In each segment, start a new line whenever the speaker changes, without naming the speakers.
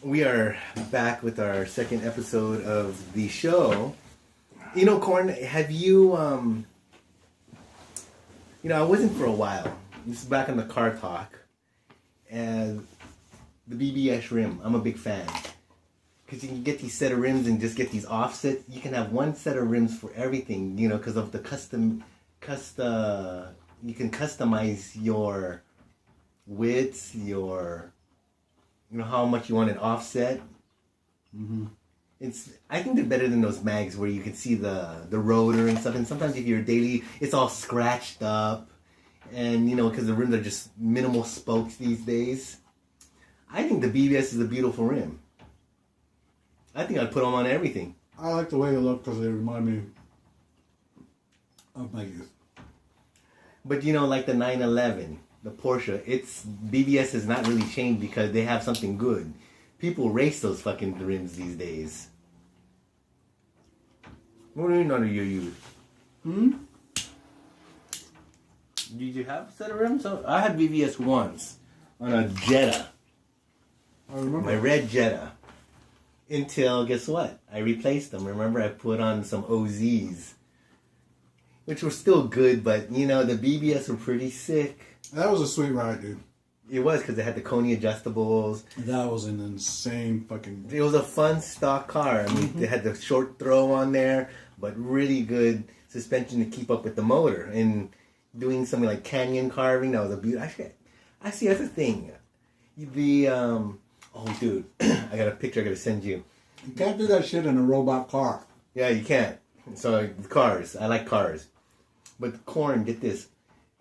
We are back with our second episode of the show. You know, Corn, have you, I wasn't for a while. This is back on the car talk. And the BBS rim, I'm a big fan. Because you can get these set of rims and just get these offsets. You can have one set of rims for everything, because of the you can customize your widths, your, how much you want it offset.
Mm-hmm.
I think they're better than those mags where you can see the rotor and stuff. And sometimes if you're daily, it's all scratched up. And, because the rims are just minimal spokes these days. I think the BBS is a beautiful rim. I think I'd put them on everything.
I like the way they look because they remind me of my youth.
But, like the 911, the Porsche, BBS has not really changed because they have something good. People race those fucking rims these days. What do you know you use? Did you have a set of rims? I had BBS once on a Jetta.
I remember.
My red Jetta. Until, guess what? I replaced them. Remember, I put on some OZs. Which were still good, but, the BBS were pretty sick.
That was a sweet ride, dude.
It was, because they had the Coney adjustables.
That was an insane fucking...
It was a fun stock car. I mean, they had the short throw on there, but really good suspension to keep up with the motor. And doing something like canyon carving, that was a beauty. I see, that's a thing. Oh, dude, I got a picture I got to send you.
You can't do that shit in a robot car.
Yeah, you can't. So, cars. I like cars. But, Corn, get this.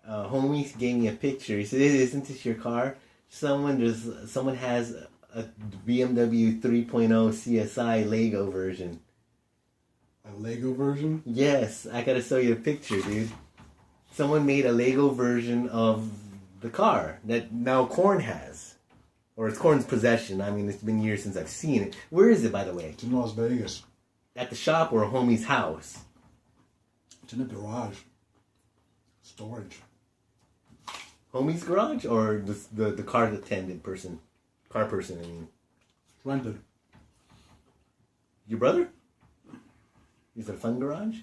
Homie gave me a picture. He said, "Isn't this your car?" Someone has a BMW 3.0 CSI Lego version.
A Lego version?
Yes, I gotta show you a picture, dude. Someone made a Lego version of the car that now Corn has. Or it's Corn's possession. I mean, it's been years since I've seen it. Where is it, by the way?
It's in Las Vegas.
At the shop or a homie's house?
It's in the garage. Storage.
Homie's garage or the car attendant person? Car person, I mean.
It's rented.
Your brother? Is it a fun garage?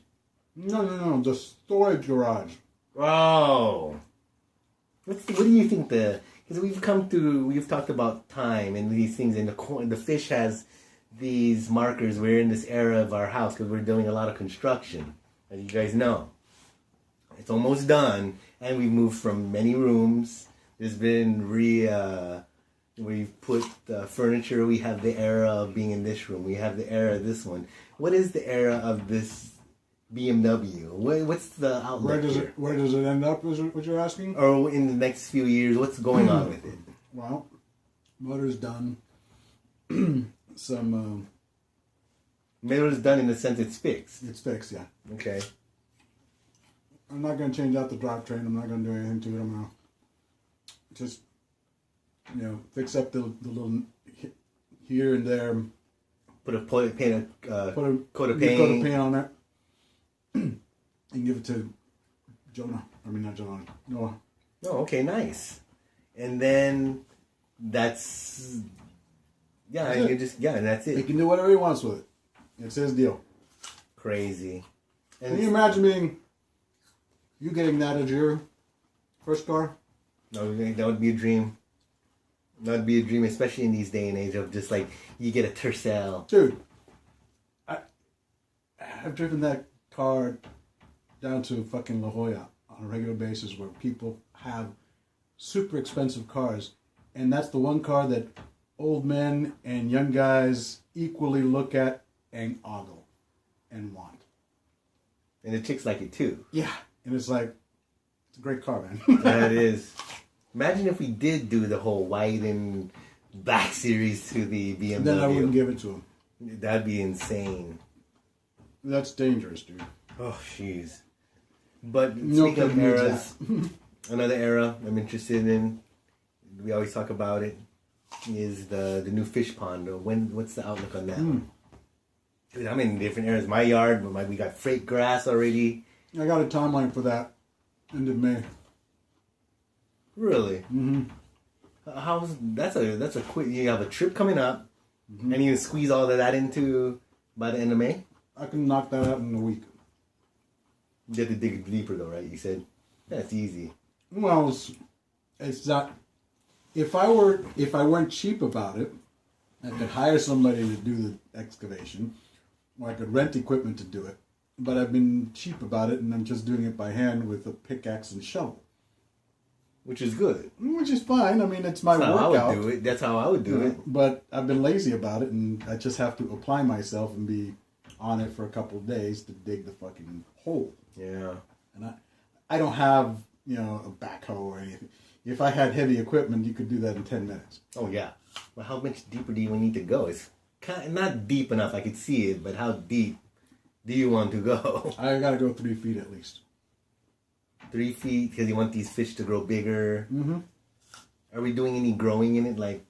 No. The storage garage.
Oh. What do you think because we've talked about time and these things, and the fish has these markers. We're in this era of our house because we're doing a lot of construction, as you guys know. It's almost done, and we've moved from many rooms. There's been we've put furniture. We have the era of being in this room. We have the era of this one. What is the era of this BMW? What's the outlook
Where does it end up, is what you're asking?
Or in the next few years, what's going on with it?
Well, motor's done.
Motor's done in the sense it's fixed.
It's fixed, yeah.
Okay.
I'm not going to change out the drivetrain. I'm not going to do anything to it. I'm going to just, fix up the little here and there.
Put a coat of paint.
Put a coat of paint on it. And give it to Noah.
Oh, okay, nice. And then that's and that's it.
He can do whatever he wants with it. It's his deal.
Crazy.
And can you imagine you getting that as your first car?
No, that would be a dream. That would be a dream, especially in these day and age of just like you get a Tercel.
Dude, I've driven that car down to fucking La Jolla on a regular basis where people have super expensive cars, and that's the one car that old men and young guys equally look at and ogle and want.
And the chicks like it too.
Yeah, and it's like, it's a great car, man.
That is. Imagine if we did do the whole white and black series to the BMW.
Then I wouldn't give it to him.
That'd be insane.
That's dangerous, dude.
Oh, jeez. But speaking of eras, another era I'm interested in, we always talk about it, is the new fish pond. What's the outlook on that? Dude, I'm in different areas. My yard, we got freight grass already.
I got a timeline for that. End of May.
Really?
Mm-hmm.
That's a quick. You have a trip coming up.
Mm-hmm.
And you squeeze all of that into by the end of May?
I can knock that out in a week.
You have to dig deeper though, right? You said that's easy.
Well, it's not. If I weren't cheap about it, I could hire somebody to do the excavation, or I could rent equipment to do it. But I've been cheap about it, and I'm just doing it by hand with a pickaxe and shovel.
Which is good.
Which is fine. I mean, it's my
That's how
workout.
I would do it. That's how I would do it.
But I've been lazy about it, and I just have to apply myself and be on it for a couple of days to dig the fucking hole.
Yeah.
And I don't have, a backhoe or anything. If I had heavy equipment, you could do that in 10 minutes.
Oh, yeah. Well, how much deeper do you need to go? It's not deep enough. I could see it, but how deep do you want to go?
I got to go 3 feet at least.
3 feet because you want these fish to grow bigger.
Mm-hmm.
Are we doing any growing in it? Like,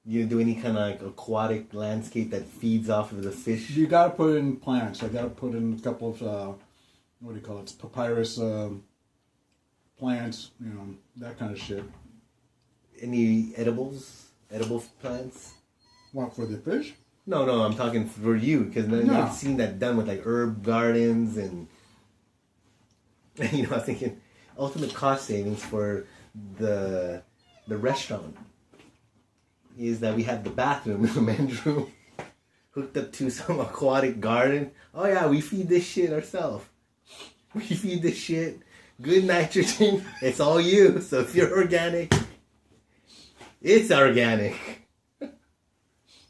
you do any kind of like aquatic landscape that feeds off of the fish?
You got to put in plants. I got to put in a couple of, what do you call it? It's papyrus plants, that kind of shit.
Any edible plants?
What, for the fish?
No, I'm talking for you because I've seen that done with like herb gardens and I was thinking ultimate cost savings for the restaurant is that we have the bathroom in the men's room hooked up to some aquatic garden. Oh yeah, we feed this shit ourselves. We feed this shit. Good nitrogen. It's all you. So if you're organic, it's organic.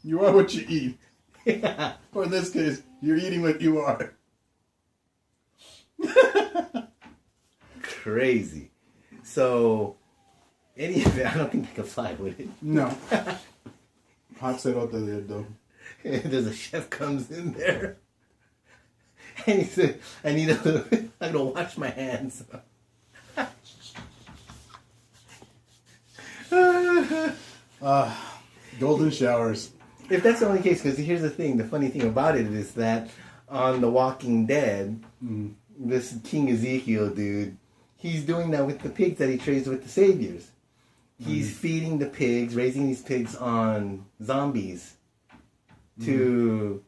You are what you eat.
Yeah.
Or in this case, you're eating what you are.
Crazy. So, any of it, I don't think I can fly with it.
No. Hot cerote there, though.
There's a chef comes in there. And he said, I need a little bit, I'm going to wash my hands.
Golden showers.
If that's the only case, because here's the thing, the funny thing about it is that on The Walking Dead, this King Ezekiel dude, he's doing that with the pigs that he trades with the saviors. He's feeding the pigs, raising these pigs on zombies to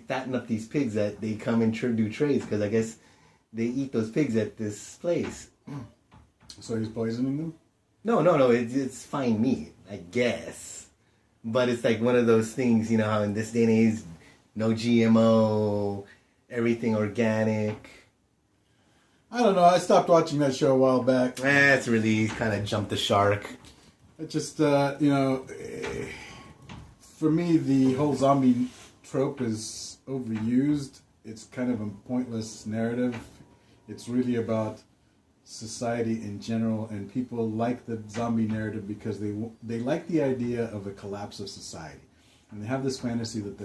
fatten up these pigs that they come and do trades, because I guess they eat those pigs at this place.
So he's poisoning them?
No, it's fine meat, I guess. But it's like one of those things, how in this day and age, no GMO, everything organic.
I don't know. I stopped watching that show a while back.
It's really kind of jumped the shark.
It just, for me, the whole zombie trope is overused. It's kind of a pointless narrative. It's really about society in general, and people like the zombie narrative because they like the idea of a collapse of society, and they have this fantasy that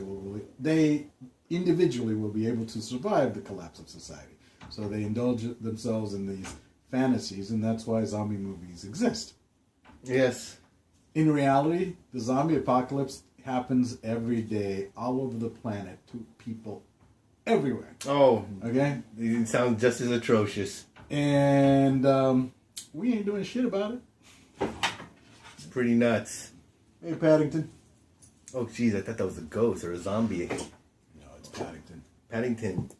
they individually will be able to survive the collapse of society. So they indulge themselves in these fantasies, and that's why zombie movies exist.
Yes.
In reality, the zombie apocalypse happens every day, all over the planet, to people everywhere.
Oh.
Okay?
It sounds just as atrocious.
And we ain't doing shit about it.
It's pretty nuts.
Hey, Paddington.
Oh, jeez, I thought that was a ghost or a zombie.
No, it's Paddington.
Paddington.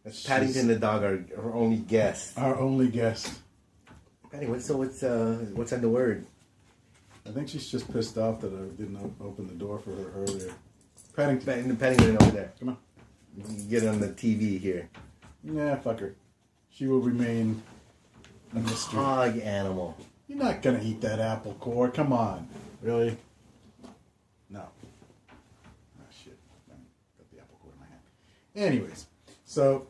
That's Paddington the dog, our only guest.
Our only guest.
Patty, what's on the word?
I think she's just pissed off that I didn't open the door for her earlier. Paddington.
Paddington over there.
Come on.
You can get on the TV here.
Nah, fuck her. She will remain a mystery.
Hog animal.
You're not gonna eat that apple core. Come on. Really? No. Ah, shit. I got the apple core in my hand. Anyways, so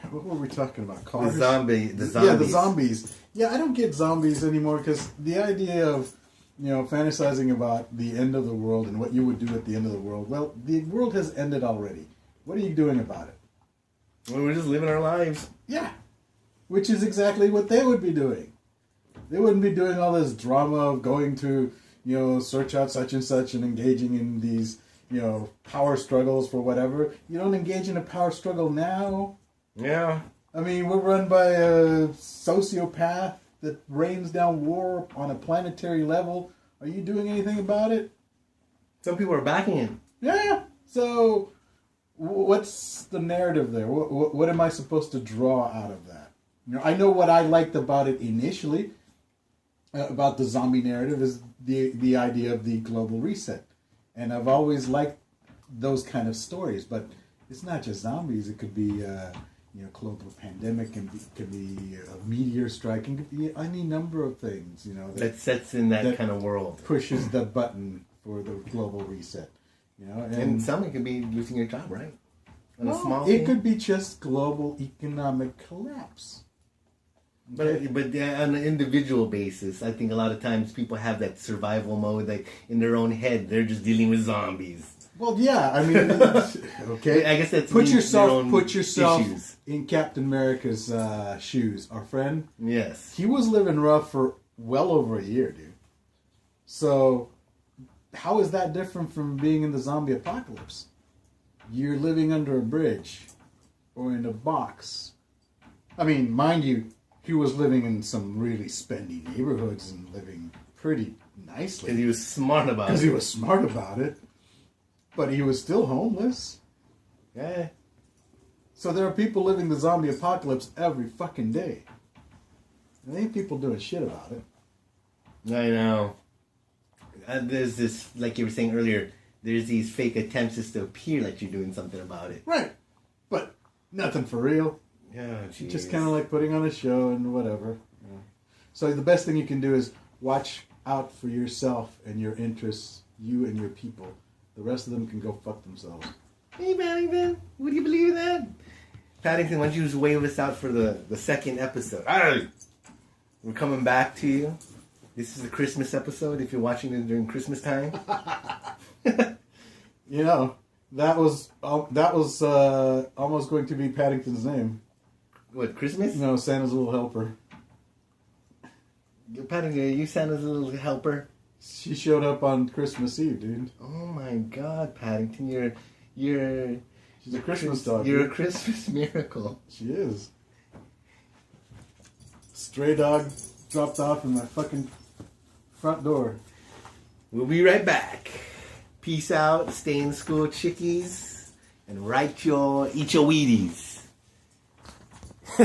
what were we talking about? Cars?
The zombies.
Yeah, the zombies. Yeah, I don't get zombies anymore because the idea of, fantasizing about the end of the world and what you would do at the end of the world. Well, the world has ended already. What are you doing about it?
Well, we're just living our lives.
Yeah. Which is exactly what they would be doing. They wouldn't be doing all this drama of going to, search out such and such and engaging in these, power struggles for whatever. You don't engage in a power struggle now.
Yeah.
I mean, we're run by a sociopath that rains down war on a planetary level. Are you doing anything about it?
Some people are backing it.
Yeah. So, what's the narrative there? What am I supposed to draw out of that? I know what I liked about it initially, about the zombie narrative, is the idea of the global reset. And I've always liked those kind of stories, but it's not just zombies. It could be, global pandemic, and could be a meteor striking, could be any number of things,
that sets in that kind of world.
Pushes the button for the global reset,
And some it could be losing your job, right? On a small
it
thing.
could be just global economic collapse. Okay?
But on an individual basis, I think a lot of times people have that survival mode, like in their own head, they're just dealing with zombies.
Well, yeah, I mean, okay.
I guess that's
put
their
yourself
own issues.
in Captain America's shoes. Our friend,
Yes,
he was living rough for well over a year, dude. So, how is that different from being in the zombie apocalypse? You're living under a bridge or in a box. I mean, mind you, he was living in some really spendy neighborhoods and living pretty nicely.
because he was smart about it.
Because he was smart about it. But he was still homeless.
Yeah.
So there are people living the zombie apocalypse every fucking day. And there ain't people doing shit about it.
I know. There's this, like you were saying earlier, there's these fake attempts just to appear like you're doing something about it.
Right. But nothing for real.
Yeah, geez.
Just kind of like putting on a show and whatever. So the best thing you can do is watch out for yourself and your interests, you and your people. The rest of them can go fuck themselves.
Hey, Paddington, would you believe that? Paddington, why don't you just wave us out for the second episode? All right. We're coming back to you. This is a Christmas episode if you're watching it during Christmas time.
That was almost going to be Paddington's name.
What, Christmas?
Santa's little helper.
Paddington, are you Santa's little helper?
She showed up on Christmas Eve, dude.
Oh my God, Paddington, you're
She's a Christmas dog.
You're
dude.
a Christmas miracle.
She is. Stray dog dropped off in my fucking front door.
We'll be right back. Peace out, stay in school, chickies, and eat your Wheaties.